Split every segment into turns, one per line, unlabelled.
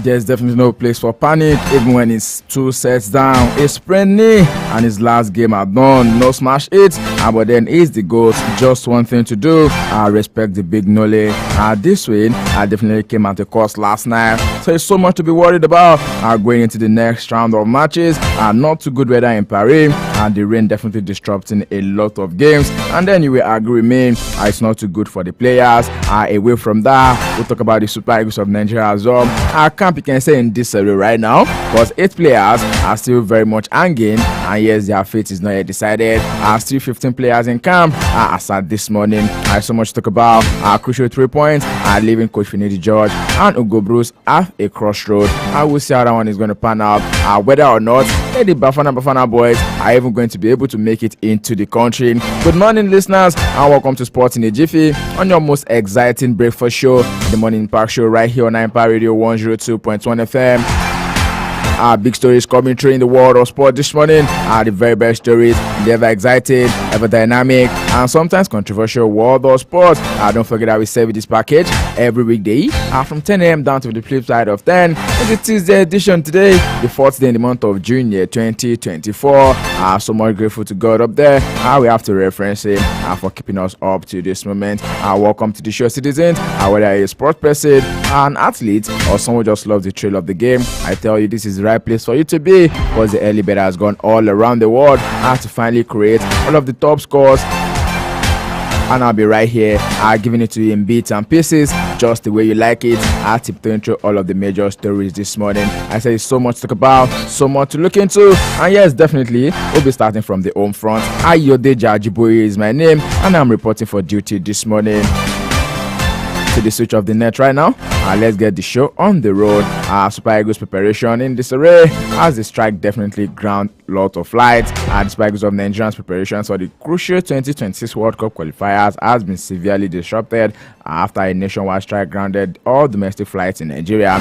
There's definitely no place for panic, even when it's 2 sets down. A sprained knee and his last game are done. No smash it, but then is the goal. Just one thing to do. I respect the big Nole. This win definitely came at a cost last night. So it's so much to be worried about going into the next round of matches. Not too good weather in Paris. The rain definitely disrupting a lot of games. And then you will agree with me, it's not too good for the players. Away from that, we'll talk about the Super Eagles of Nigeria as well. Camp, you can say, in this survey right now, because 8 players are still very much hanging, and yes, their fate is not yet decided. Still 15 players in camp as at this morning. So much to talk about. Crucial 3 points, leaving Coach Finidi George and Ugo Bruce at a crossroad. I will see how that one is going to pan out, whether or not the Bafana boys are even going to be able to make it into the country. Good morning, listeners, and welcome to Sports in a Jiffy on your most exciting breakfast show, the Morning Park Show, right here on Empire Radio 102.1 FM. Big stories coming through in the world of sport this morning. The very best stories, the ever exciting, ever dynamic, and sometimes controversial world of sports. Don't forget that we serve this package every weekday from 10 a.m. down to the flip side of 10. It's a Tuesday edition today, the 4th day in the month of June, 2024. So much grateful to God up there. We have to reference him for keeping us up to this moment. Welcome to the show, citizens. Whether you're a sports person, an athlete, or someone just loves the thrill of the game, I tell you, this is the right place for you to be, because the early beta has gone all around the world to finally create all of the top scores. And I'll be right here giving it to you in bits and pieces, just the way you like it. Tiptoeing through all of the major stories this morning. I say so much to talk about, so much to look into. And yes, definitely, we'll be starting from the home front. Ayodeji Ajiboye is my name, and I'm reporting for duty this morning. To the switch of the net right now. Let's get the show on the road. Super Eagles preparation in disarray as the strike definitely ground lot of flights. The Super Eagles of Nigeria's preparations for the crucial 2026 World Cup qualifiers has been severely disrupted after a nationwide strike grounded all domestic flights in Nigeria.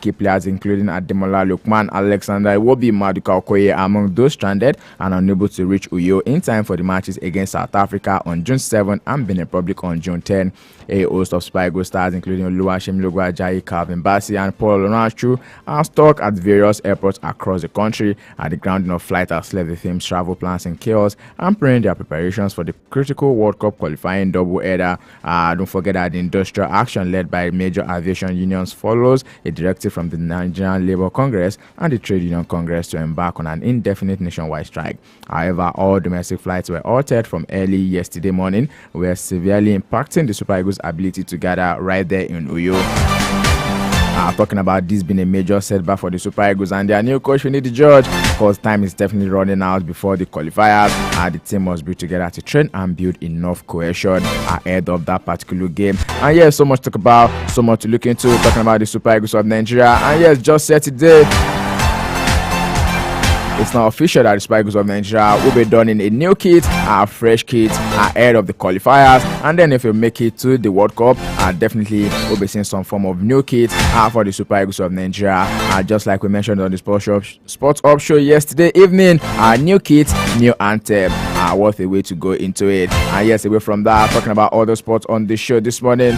Key players including Ademola Lookman, Alexander Iwobi, Maduka Okoye among those stranded and unable to reach Uyo in time for the matches against South Africa on June 7 and Benin Republic on June 10. A host of Super Eagles stars including Oluwaseun Ajayi, Calvin Bassey and Paul Onachu are stuck at various airports across the country. The grounding of flight has left the team's travel plans in chaos, hampering their preparations for the critical World Cup qualifying double-header. Don't forget that the industrial action led by major aviation unions follows a directive from the Nigerian Labour Congress and the Trade Union Congress to embark on an indefinite nationwide strike. However, all domestic flights were altered from early yesterday morning, were severely impacting the Super Eagles' ability to gather right there in Uyo. Talking about this being a major setback for the Super Eagles and their new coach Finidi George, because time is definitely running out before the qualifiers. The team must be together to train and build enough cohesion ahead of that particular game. And yes, so much to talk about, so much to look into, talking about the Super Eagles of Nigeria. And yes, just said today, it's now official that the Super Eagles of Nigeria will be done in a new kit, a fresh kit ahead of the qualifiers. And then if you make it to the World Cup, definitely we'll be seeing some form of new kit for the Super Eagles of Nigeria. Just like we mentioned on the Sports Up show yesterday evening, new kit, new anthem. What a way to go into it. And yes, away from that, talking about other sports on the show this morning.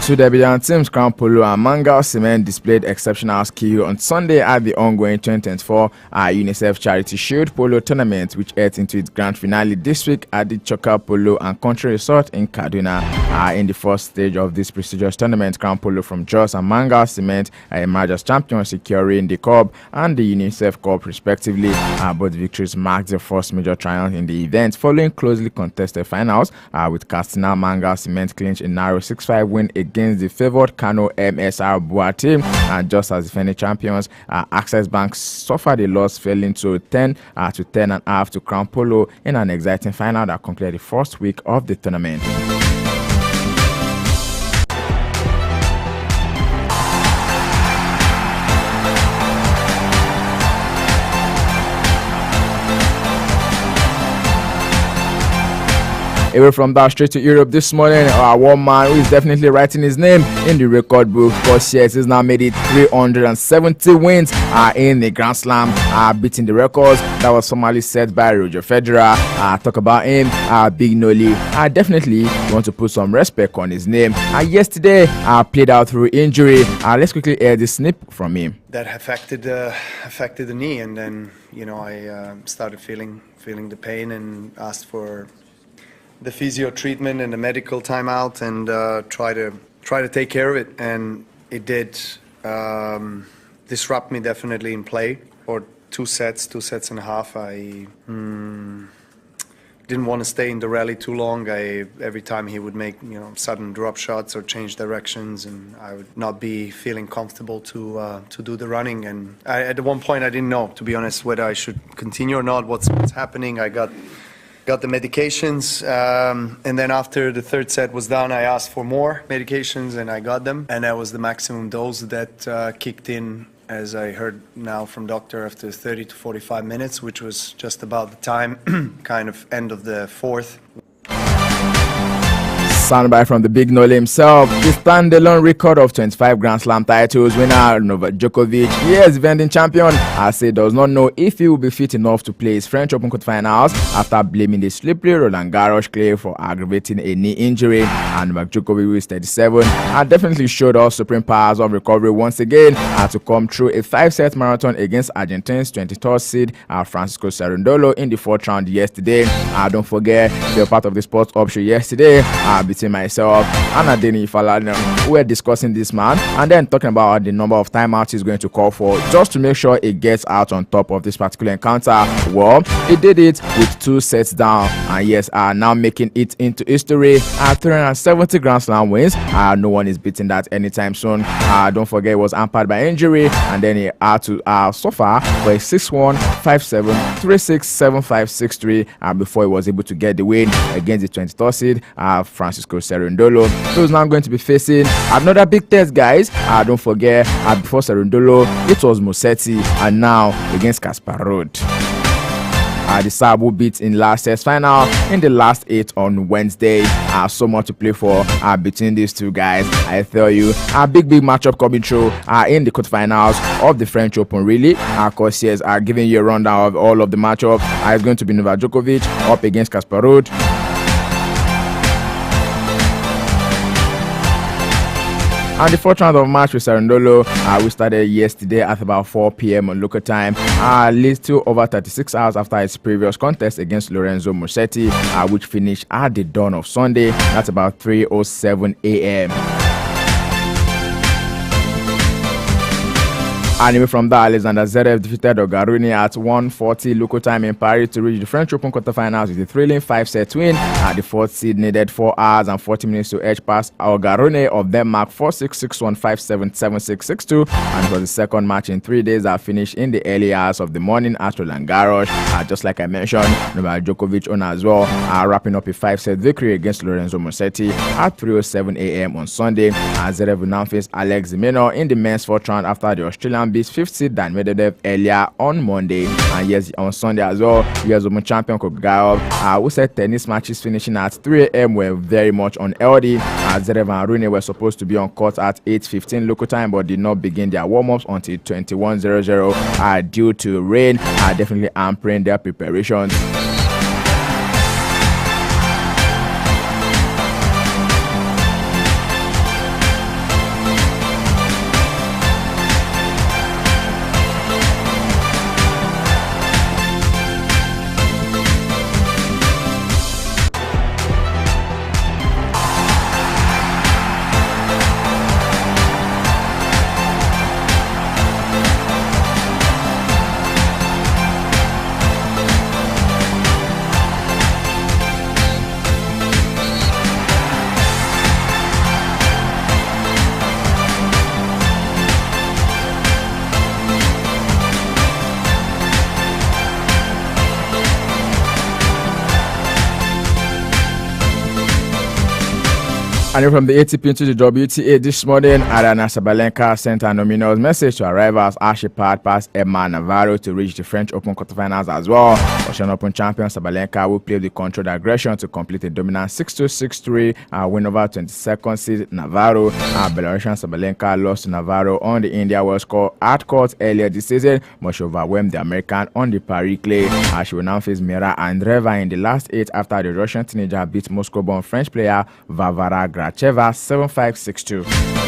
Two debutant teams, Crown Polo and Mangal Cement, displayed exceptional skill on Sunday at the ongoing 2024 UNICEF Charity Shield Polo Tournament, which heads into its grand finale this week at the Choka Polo and Country Resort in Kaduna. In the first stage of this prestigious tournament, Crown Polo from Jos and Mangal Cement emerged as champions, securing the Cup and the UNICEF Cup respectively. Both victories marked the first major triumph in the event, following closely contested finals, with Katsina Mangal Cement clinch a narrow 6-5 win against the favored Kano MSR Bua team. And just as defending champions, Access Bank suffered a loss, falling to 10 to 10.5 to Crown Polo in an exciting final that concluded the first week of the tournament. Away from that, straight to Europe this morning. One man who is definitely writing his name in the record book, because yes, he's now made it 370 wins in the Grand Slam, beating the records that was formerly set by Roger Federer. Talk about him, Big Noli. I definitely want to put some respect on his name. Yesterday, played out through injury. Let's quickly hear the snip from him.
That affected the knee, and then I started feeling the pain and asked for the physio treatment and the medical timeout, and try to take care of it. And it did disrupt me definitely in play for two sets and a half. I didn't want to stay in the rally too long. Every time he would make sudden drop shots or change directions, and I would not be feeling comfortable to do the running. And at one point I didn't know, to be honest, whether I should continue or not. What's happening? I got the medications, and then after the third set was done, I asked for more medications, and I got them, and that was the maximum dose that kicked in, as I heard now from doctor, after 30 to 45 minutes, which was just about the time, kind of end of the fourth.
Soundbite from the Big Noli himself. The standalone record of 25 Grand Slam titles winner Novak Djokovic, yes, defending champion, does not know if he will be fit enough to play his French Open quarterfinals after blaming the slippery Roland Garros clay for aggravating a knee injury. And Novak Djokovic, who is 37, definitely showed us supreme powers of recovery once again to come through a 5-set marathon against Argentina's 23rd seed Francisco Cerundolo in the 4th round yesterday. Don't forget, they were part of the sports option yesterday between myself and Adeni Falana. We were discussing this man and then talking about the number of timeouts he's going to call for just to make sure it gets out on top of this particular encounter. Well, he did it with 2 sets down, and yes, now making it into history. 370 Grand Slam wins. No one is beating that anytime soon. Don't forget, he was hampered by injury, and then he had to suffer for a 6-1, 5-7, 3-6, 7-5, 6-3 before he was able to get the win against the 23rd seed Francisco Cerundolo. So he's now going to be facing another big test, guys. Don't forget, before Cerundolo, it was Musetti, and now against Casper Ruud. The Serb beat in last year's final in the last 8 on Wednesday. So much to play for between these two guys. I tell you, a big matchup coming through in the quarterfinals of the French Open. Really, of course, yes, giving you a rundown of all of the matchups. It's going to be Novak Djokovic up against Casper Ruud. And the 4th round of match with Cerundolo, we started yesterday at about 4 p.m. on local time, little over 36 hours after his previous contest against Lorenzo Musetti, which finished at the dawn of Sunday. That's about 3:07 a.m. Anyway, from that, Alexander Zverev defeated Ogaruni at 1:40 local time in Paris to reach the French Open quarterfinals with a thrilling 5-set win. The 4th seed needed 4 hours and 40 minutes to edge past Ogaruni of Denmark 4-6, 6-1, 5-7, 7-6, 6-2. And for the second match in 3 days that finished in the early hours of the morning at Roland Garros. Just like I mentioned, Novak Djokovic on as well, wrapping up a 5-set victory against Lorenzo Musetti at 3:07 a.m. on Sunday. Zverev will now face Alex Zimeno in the men's 4th round after the Australian beat 5th seed Dan Medvedev earlier on Monday. And yes, on Sunday as well, US Open champion Kogaov, who said tennis matches finishing at 3 a.m. were very much unhealthy. Zverev and Rune were supposed to be on court at 8:15 local time, but did not begin their warm-ups until 21:00 due to rain, definitely hampering their preparations. And from the ATP to the WTA this morning, Aryna Sabalenka sent an ominous message to her rivals as she passed Emma Navarro to reach the French Open quarterfinals as well. Russian Open champion Sabalenka will play the controlled aggression to complete a dominant 6-2, 6-3 win over 22nd seed Navarro. Belarusian Sabalenka lost to Navarro on the India World Cup at court earlier this season, but she overwhelmed the American on the Paris clay. She will now face Mira Andreeva in the last 8 after the Russian teenager beat Moscow-born French player Varvara Gracheva 7-5, 6-2.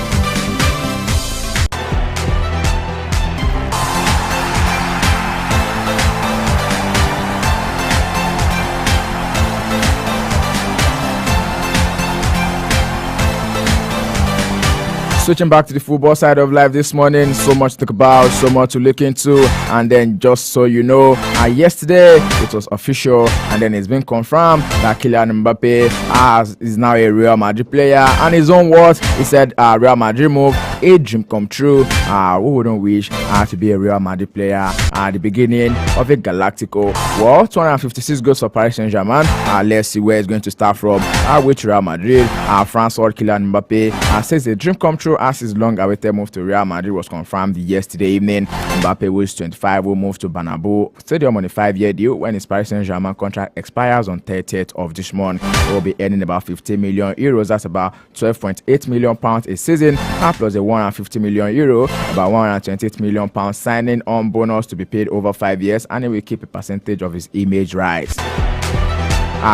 Switching back to the football side of life this morning, so much to talk about, so much to look into, and then just so you know, yesterday it was official, and then it's been confirmed that Kylian Mbappe is now a Real Madrid player. And his own words, he said, Real Madrid move, a dream come true. Who wouldn't wish to be a Real Madrid player at the beginning of a Galactico? Well, 256 goals for Paris Saint-Germain. Let's see where it's going to start from. With Real Madrid, France or Kylian Mbappe says a dream come true as his long-awaited move to Real Madrid was confirmed yesterday evening. Mbappe, who is 25, will move to Bernabeu Stadium on a 5-year deal when his Paris Saint-Germain contract expires on 30th of this month. He will be earning about 50 million euros. That's about 12.8 million pounds a season, plus a 150 million euro, about 128 million pounds signing on bonus to be paid over 5 years, and he will keep a percentage of his image rights.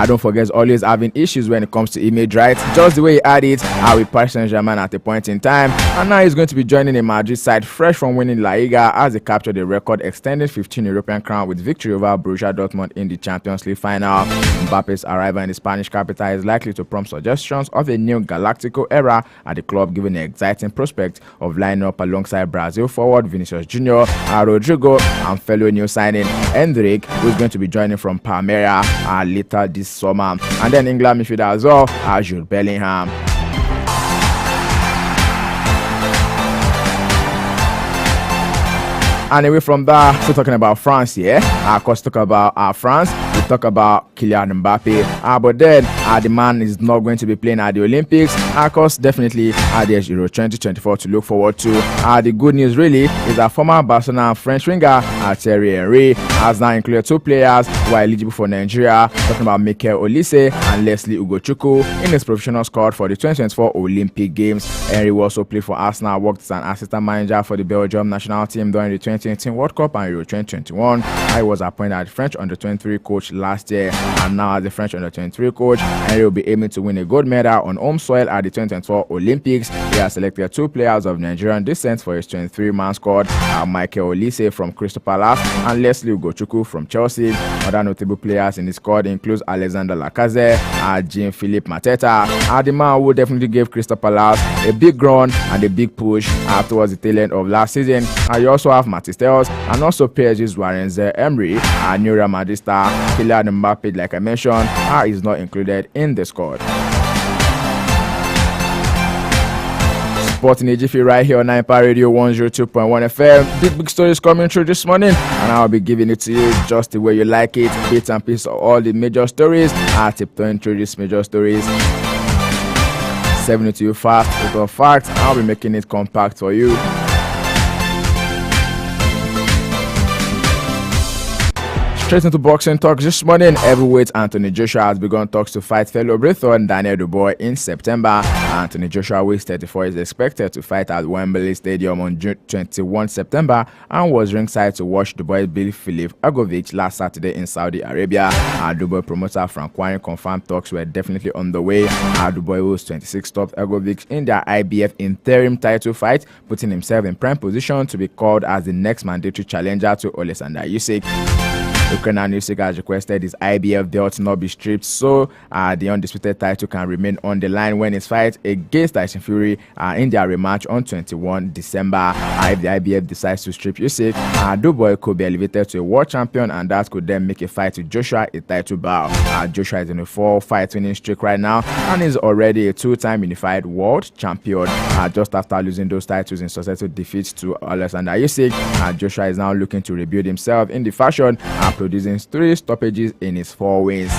Don't forget, he's always having issues when it comes to image rights, just the way he had it with Paris Saint-Germain at a point in time. And now he's going to be joining a Madrid side fresh from winning La Liga as they captured the record extended 15 European crown with victory over Borussia Dortmund in the Champions League final. Mbappe's arrival in the Spanish capital is likely to prompt suggestions of a new Galactico era at the club, given the exciting prospect of lining up alongside Brazil forward Vinicius Jr., Rodrigo, and fellow new signing Endrick, who is going to be joining from Palmeiras later this summer. And then England midfielder as well, Jude Bellingham. And away from that, still talking about France here. Of course, talk about France. We talk about Kylian Mbappe. But then, the man is not going to be playing at the Olympics. Of course, definitely, there's Euro 2024 to look forward to. The good news really is that former Barcelona and French winger Thierry Henry has now included 2 players who are eligible for Nigeria. Talking about Mikel Olise and Leslie Ugochukwu in his professional squad for the 2024 Olympic Games. Henry also played for Arsenal, worked as an assistant manager for the Belgium national team during the 2018 World Cup and Euro 2021. He was appointed as French under-23 coach last year, and now as the French under-23 coach, Henry will be aiming to win a gold medal on home soil at the 2024 Olympics. He has selected 2 players of Nigerian descent for his 23-man squad, Michael Olise from Crystal Palace and Leslie Ugochukwu from Chelsea. Other notable players in the squad include Alexander Lacazette, Jean-Philippe Mateta. The man who definitely gave Crystal Palace a big run and a big push towards the tail end of last season. You also have Matistel and also PSG's Warren Emery, new Real Madrid star Kylian Mbappe, like I mentioned, is not included in the squad. Sporting a Jiffy right here on 9 Radio 102.1 FM. Big stories coming through this morning, and I'll be giving it to you just the way you like it. Bits and pieces of all the major stories. I'll tiptoe through these major stories. 70 to you fast with all facts. I'll be making it compact for you. Straight into boxing talks this morning. Heavyweight Anthony Joshua has begun talks to fight fellow Britton Daniel Dubois in September. Anthony Joshua, who is 34, is expected to fight at Wembley Stadium on June 21 September and was ringside to watch Dubois beat Filip Agovic last Saturday in Saudi Arabia. Dubois promoter Frank Warren confirmed talks were definitely on the way. Dubois, who is 26, stopped Agovic in their IBF interim title fight, putting himself in prime position to be called as the next mandatory challenger to Alexander Usyk. Ukrainian Usyk has requested his IBF belt not be stripped, so the undisputed title can remain on the line when his fight against Tyson Fury in their rematch on 21 December. If the IBF decides to strip Usyk, Dubois could be elevated to a world champion, and that could then make a fight with Joshua a title bout. Joshua is in a 4-fight winning streak right now and is already a 2-time unified world champion. Just after losing those titles in successive defeats to Alexander Usyk, Joshua is now looking to rebuild himself in the fashion, producing 3 stoppages in his 4 wins.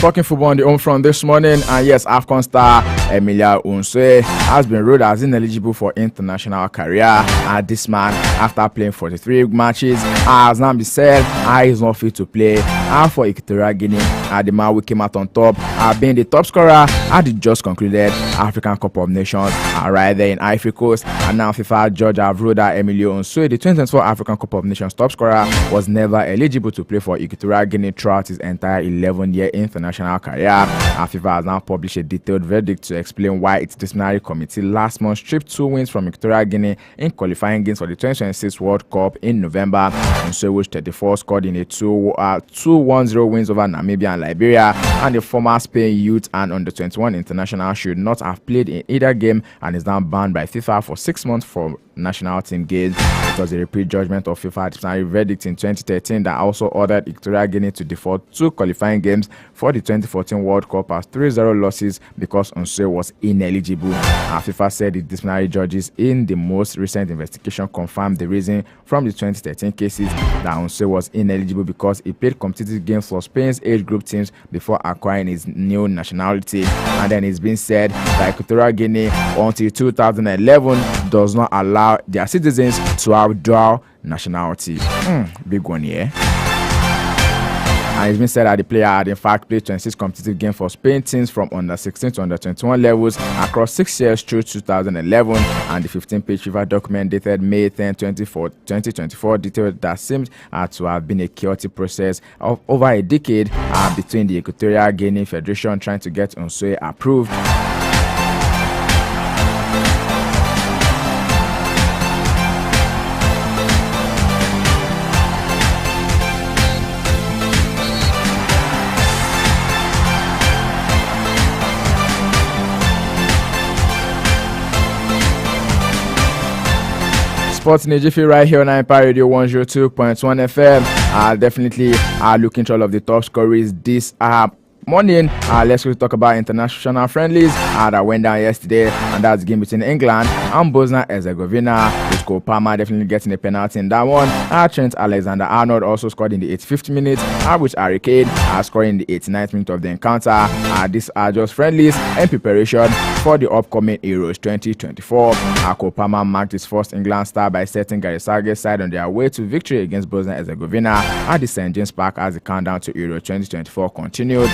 Talking football on the home front this morning, and yes, AFCON star Emilia Unsue has been ruled as ineligible for international career. This man, after playing 43 matches, has now been said he is not fit to play for Equatorial Guinea. The man who came out on top, being the top scorer at the just concluded African Cup of Nations right there in Ivory Coast. And now FIFA judge have ruled that Emilio Unsue, the 2024 African Cup of Nations top scorer, was never eligible to play for Equatorial Guinea throughout his entire 11-year international career. FIFA has now published a detailed verdict to explain why its disciplinary committee last month stripped 2 wins from Equatorial Guinea in qualifying games for the 2026 World Cup in November. Unsue, which 34 scored in a 2-1-0 wins over Namibia and Liberia, and the former Spain youth and under-21 international should not have played in either game and is now banned by FIFA for 6 months from national team games. It was a repeat judgment of FIFA disciplinary verdict in 2013 that also ordered Equatorial Guinea to default 2 qualifying games for the 2014 World Cup as 3-0 losses because Unsue was ineligible. FIFA said the disciplinary judges in the most recent investigation confirmed the reason from the 2013 cases that Unsue was ineligible because he played competitive games for Spain's age group teams before acquiring his new nationality. And then it's been said that Equatorial Guinea until 2011 does not allow their citizens to have dual nationality. Big one here. And it's been said that the player had in fact played 26 competitive games for Spain teams from under 16 to under 21 levels across 6 years through 2011, and the 15-page FIFA document dated May 10, 2024 detailed that seemed to have been a chaotic process of over a decade between the Equatorial Guinea Federation trying to get Unsue approved. Sports in Jiffy right here on Empire Radio 102.1 FM. Definitely looking to all of the top scorers this morning. Let's talk about international friendlies that went down yesterday, and that's the game between England and Bosnia-Herzegovina, with Cole Palmer definitely getting a penalty in that one. Trent Alexander-Arnold also scored in the 85th minute, with Harry Kane scoring in the 89th minute of the encounter. These are just friendlies in preparation for the upcoming Euros 2024. Cole Palmer marked his first England star by setting Gary Southgate's side on their way to victory against Bosnia-Herzegovina at the St. James Park as the countdown to Euro 2024 continued.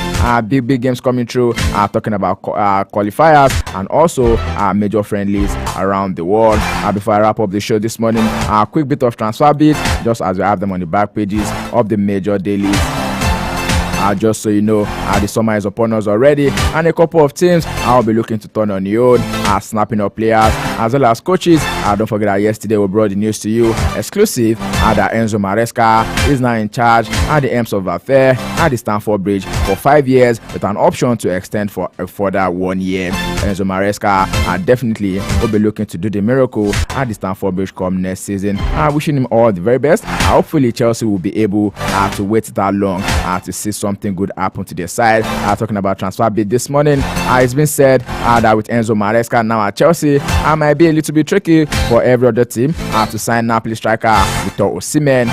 Big games coming through, talking about qualifiers and also major friendlies around the world. Before I wrap up the show this morning, a quick bit of transfer beat, just as we have them on the back pages of the major dailies. Just so you know, the summer is upon us already, and a couple of teams I'll be looking to turn on the own, snapping up players as well as coaches. Don't forget that yesterday we brought the news to you exclusive that Enzo Maresca is now in charge at the Ems of Affair at the Stamford Bridge for 5 years with an option to extend for a further 1 year. Enzo Maresca definitely will be looking to do the miracle at the Stamford Bridge come next season. Wishing him all the very best. Hopefully Chelsea will be able to wait that long to see something good happen to their side. Talking about transfer bid this morning, it's been said that with Enzo Maresca now at Chelsea, might be a little bit tricky for every other team to sign Napoli striker Victor Osimhen.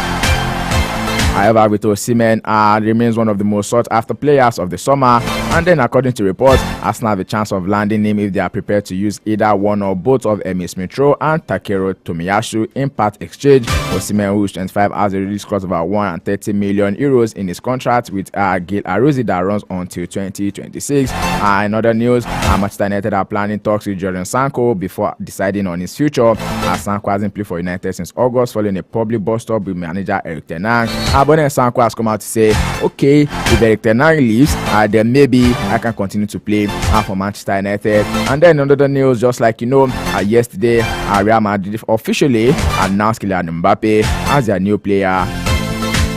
However, Victor Osimhen remains one of the most sought-after players of the summer, and then according to reports, Arsenal have a chance of landing him if they are prepared to use either one or both of Emil Smith-Rowe and Takeru Tomiyasu in part exchange. Osimhen, who is 25, has a release clause of about 130 million euros in his contract with Gil Aruzzi that runs until 2026. In other news, Manchester United are planning talks with Jadon Sancho before deciding on his future. Sancho hasn't played for United since August following a public bust-up with manager Erik ten Hag. But then Sancho has come out to say, okay, if Erik ten Hag leaves, then maybe I can continue to play for Manchester United. And then another news, just like you know, yesterday, Real Madrid officially announced Kylian Mbappe as their new player,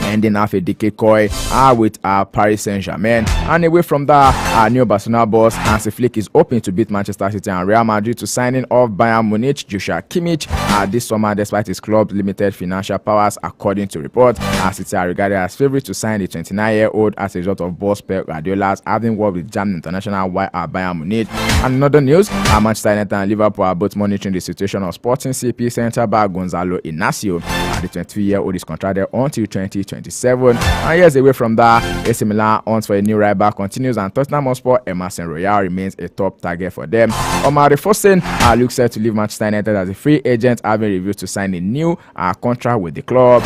ending half a decade coy with Paris Saint-Germain. And away from that, new Barcelona boss Hansi Flick is hoping to beat Manchester City and Real Madrid to signing off Bayern Munich Joshua Kimmich this summer, despite his club's limited financial powers, according to reports. City are regarded as favourites to sign the 29-year-old as a result of boss Pep Guardiola's having worked with German international Bayern Munich. And another news, Manchester United and Liverpool are both monitoring the situation of Sporting CP centre-back Gonzalo Inacio. The 22-year-old is contracted until 2020. 2027. And years away from that, AC Milan hunt for a new right back continues, and Tottenham Hotspur Emerson Royal remains a top target for them. Omar Fosun looks set to leave Manchester United as a free agent, having reviewed to sign a new contract with the club.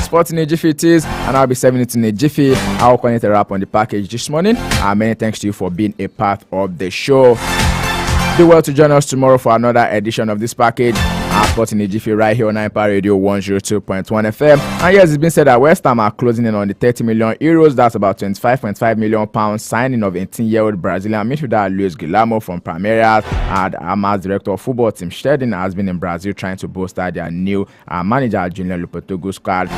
Sporting a Jiffy it is, and I'll be serving it in a Jiffy. I'll call it a wrap on the package this morning. Many thanks to you for being a part of the show. Do well to join us tomorrow for another edition of this package. Sporting a Jiffy right here on Empire Radio 102.1 FM. And yes, it's been said that West Ham are closing in on the 30 million euros. That's about 25.5 million pounds signing of 18-year-old Brazilian midfielder Luis Guilherme from Palmeiras. And Hamas director of football Tim Stedin has been in Brazil trying to bolster their new manager Junior Lopetegu's squad.